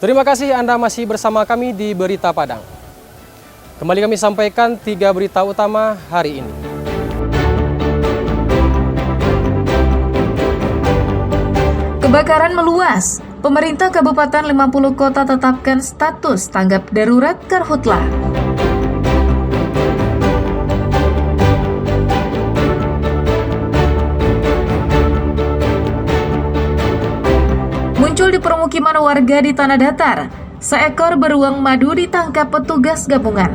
Terima kasih Anda masih bersama kami di Berita Padang. Kembali kami sampaikan 3 berita utama hari ini. Kebakaran meluas. Pemerintah Kabupaten 50 Kota tetapkan status tanggap darurat Karhutla. Muncul di permukiman warga di Tanah Datar, seekor beruang madu ditangkap petugas gabungan.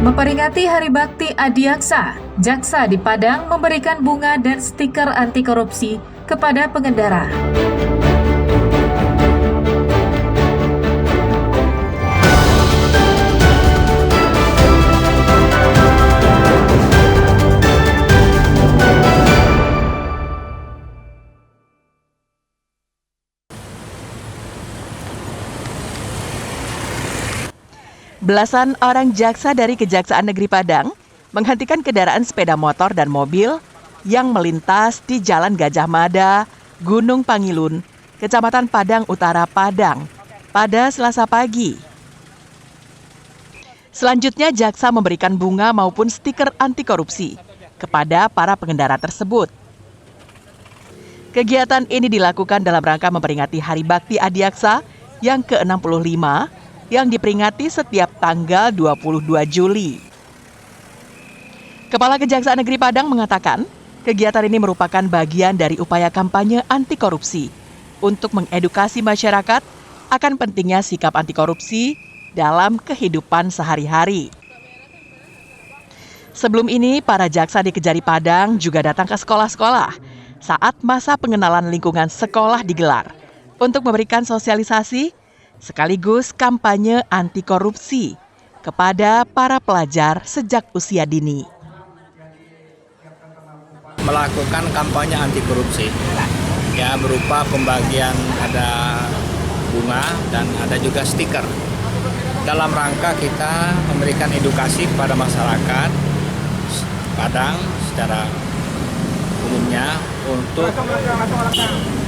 Memperingati Hari Bakti Adiaksa, Jaksa di Padang memberikan bunga dan stiker anti korupsi kepada pengendara. Belasan orang jaksa dari Kejaksaan Negeri Padang menghentikan kendaraan sepeda motor dan mobil yang melintas di Jalan Gajah Mada, Gunung Pangilun, Kecamatan Padang Utara, Padang, pada Selasa pagi. Selanjutnya, jaksa memberikan bunga maupun stiker anti korupsi kepada para pengendara tersebut. Kegiatan ini dilakukan dalam rangka memperingati Hari Bakti Adiaksa yang ke-65 yang diperingati setiap tanggal 22 Juli. Kepala Kejaksaan Negeri Padang mengatakan, kegiatan ini merupakan bagian dari upaya kampanye anti korupsi untuk mengedukasi masyarakat akan pentingnya sikap anti korupsi dalam kehidupan sehari-hari. Sebelum ini, para jaksa di Kejari Padang juga datang ke sekolah-sekolah saat masa pengenalan lingkungan sekolah digelar untuk memberikan sosialisasi sekaligus kampanye anti korupsi kepada para pelajar sejak usia dini. Melakukan kampanye anti korupsi, ya berupa pembagian ada bunga dan ada juga stiker. Dalam rangka kita memberikan edukasi kepada masyarakat Padang secara umumnya untuk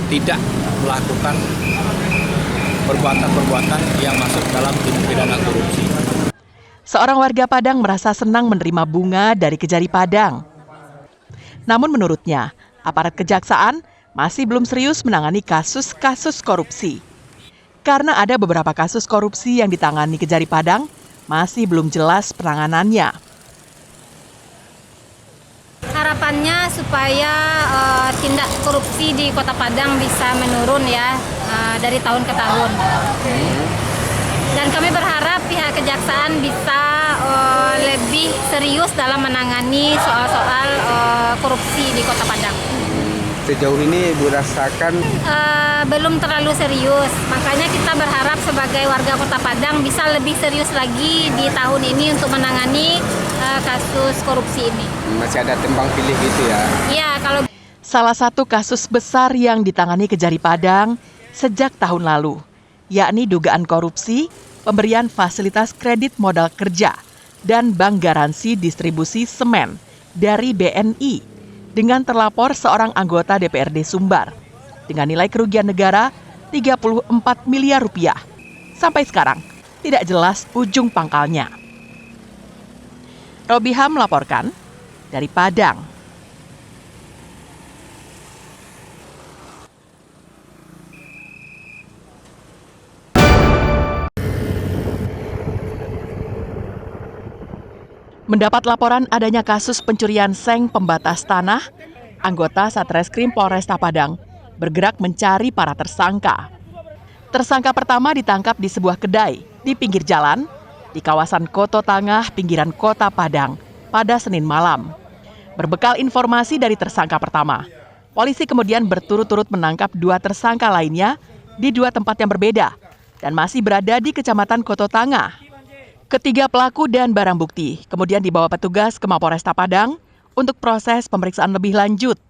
tidak melakukan perbuatan-perbuatan yang masuk dalam tindak pidana korupsi. Seorang warga Padang merasa senang menerima bunga dari Kejari Padang. Namun menurutnya, aparat kejaksaan masih belum serius menangani kasus-kasus korupsi. Karena ada beberapa kasus korupsi yang ditangani Kejari Padang, masih belum jelas penanganannya. Harapannya supaya tindak korupsi di Kota Padang bisa menurun ya dari tahun ke tahun. Dan kami berharap pihak kejaksaan bisa lebih serius dalam menangani soal-soal korupsi di Kota Padang. Sejauh ini Ibu rasakan belum terlalu serius, makanya kita berharap sebagai warga Kota Padang bisa lebih serius lagi di tahun ini untuk menangani kasus korupsi ini. masih ada tembang pilih gitu ya? Iya, kalau Salah satu kasus besar yang ditangani Kejari Padang sejak tahun lalu, yakni dugaan korupsi, pemberian fasilitas kredit modal kerja, dan bank garansi distribusi semen dari BNI dengan terlapor seorang anggota DPRD Sumbar dengan nilai kerugian negara 34 miliar rupiah. Sampai sekarang tidak jelas ujung pangkalnya. Robiham melaporkan dari Padang. Mendapat laporan adanya kasus pencurian seng pembatas tanah, anggota Satreskrim Polresta Padang bergerak mencari para tersangka. Tersangka pertama ditangkap di sebuah kedai di pinggir jalan di kawasan Koto Tangah, pinggiran Kota Padang pada Senin malam. Berbekal informasi dari tersangka pertama, polisi kemudian berturut-turut menangkap dua tersangka lainnya di dua tempat yang berbeda dan masih berada di Kecamatan Koto Tangah. Ketiga pelaku dan barang bukti kemudian dibawa petugas ke Mapolresta Padang untuk proses pemeriksaan lebih lanjut.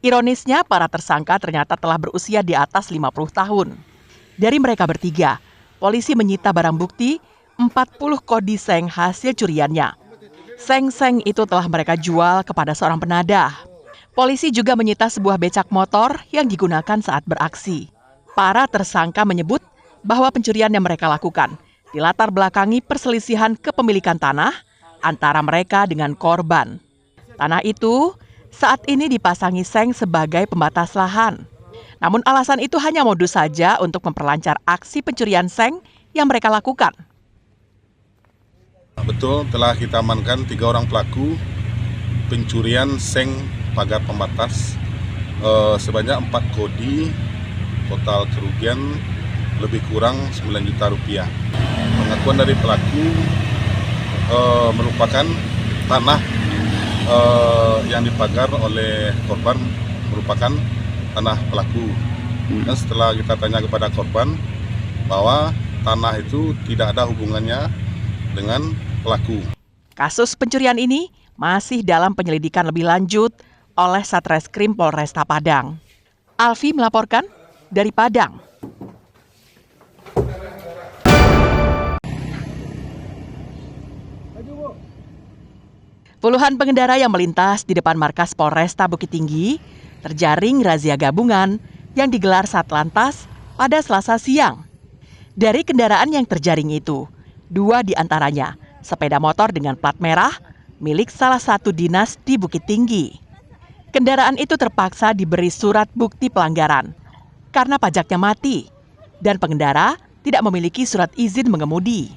Ironisnya, para tersangka ternyata telah berusia di atas 50 tahun. Dari mereka bertiga, polisi menyita barang bukti 40 kodi seng hasil curiannya. Seng-seng itu telah mereka jual kepada seorang penadah. Polisi juga menyita sebuah becak motor yang digunakan saat beraksi. Para tersangka menyebut bahwa pencurian yang mereka lakukan dilatar belakangi perselisihan kepemilikan tanah antara mereka dengan korban. Tanah itu saat ini dipasangi seng sebagai pembatas lahan. Namun alasan itu hanya modus saja untuk memperlancar aksi pencurian seng yang mereka lakukan. Betul, telah kita amankan 3 orang pelaku pencurian seng pagar pembatas sebanyak 4 kodi, total kerugian lebih kurang 9 juta rupiah. Pengakuan dari pelaku merupakan tanah yang dipagar oleh korban merupakan tanah pelaku. Dan setelah kita tanya kepada korban bahwa tanah itu tidak ada hubungannya dengan pelaku. Kasus pencurian ini masih dalam penyelidikan lebih lanjut oleh Satreskrim Polresta Padang. Alfi melaporkan dari Padang. Puluhan pengendara yang melintas di depan markas Polresta Bukit Tinggi terjaring razia gabungan yang digelar Satlantas pada Selasa siang. Dari kendaraan yang terjaring itu, 2 diantaranya sepeda motor dengan plat merah milik salah satu dinas di Bukit Tinggi. Kendaraan itu terpaksa diberi surat bukti pelanggaran karena pajaknya mati dan pengendara tidak memiliki surat izin mengemudi.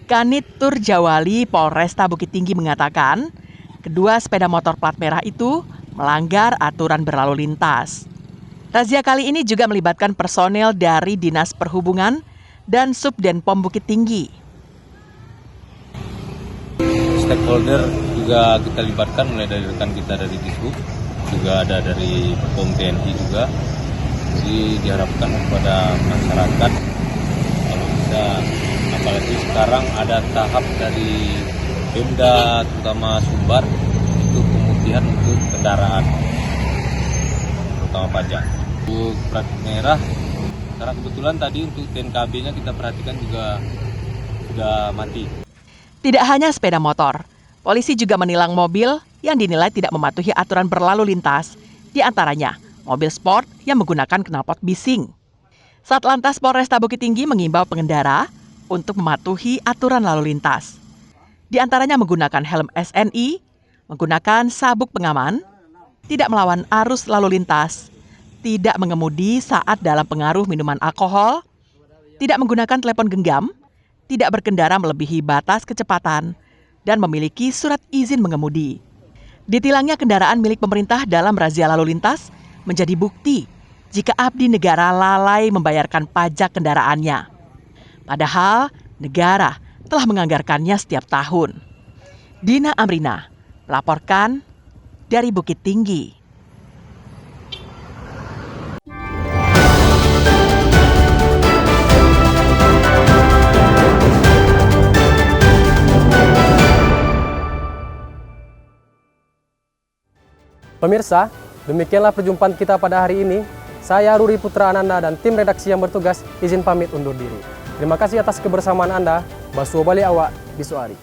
Kanit Turjawali Polresta Bukit Tinggi mengatakan, kedua sepeda motor plat merah itu melanggar aturan berlalu lintas. Razia kali ini juga melibatkan personel dari Dinas Perhubungan dan Subdenpom Bukit Tinggi. Stakeholder juga kita libatkan, mulai dari rekan kita dari Dishub, juga ada dari POM TNI juga. Jadi diharapkan kepada masyarakat kalau bisa, apalagi sekarang ada tahap dari Pemda terutama Sumbar itu pemutihan untuk kendaraan terutama pajak. Untuk plat merah, karena kebetulan tadi untuk TNKB-nya kita perhatikan juga sudah mati. Tidak hanya sepeda motor, polisi juga menilang mobil yang dinilai tidak mematuhi aturan berlalu lintas, di antaranya mobil sport yang menggunakan knalpot bising. Satlantas Polresta Bukit Tinggi mengimbau pengendara untuk mematuhi aturan lalu lintas. Di antaranya menggunakan helm SNI, menggunakan sabuk pengaman, tidak melawan arus lalu lintas, tidak mengemudi saat dalam pengaruh minuman alkohol, tidak menggunakan telepon genggam, tidak berkendara melebihi batas kecepatan, dan memiliki surat izin mengemudi. Ditilangnya kendaraan milik pemerintah dalam razia lalu lintas menjadi bukti jika abdi negara lalai membayarkan pajak kendaraannya. Padahal negara telah menganggarkannya setiap tahun. Dina Amrina melaporkan dari Bukit Tinggi. Pemirsa, demikianlah perjumpaan kita pada hari ini. Saya Ruri Putra Ananda dan tim redaksi yang bertugas izin pamit undur diri. Terima kasih atas kebersamaan Anda. Basuh balik awak, bisuari.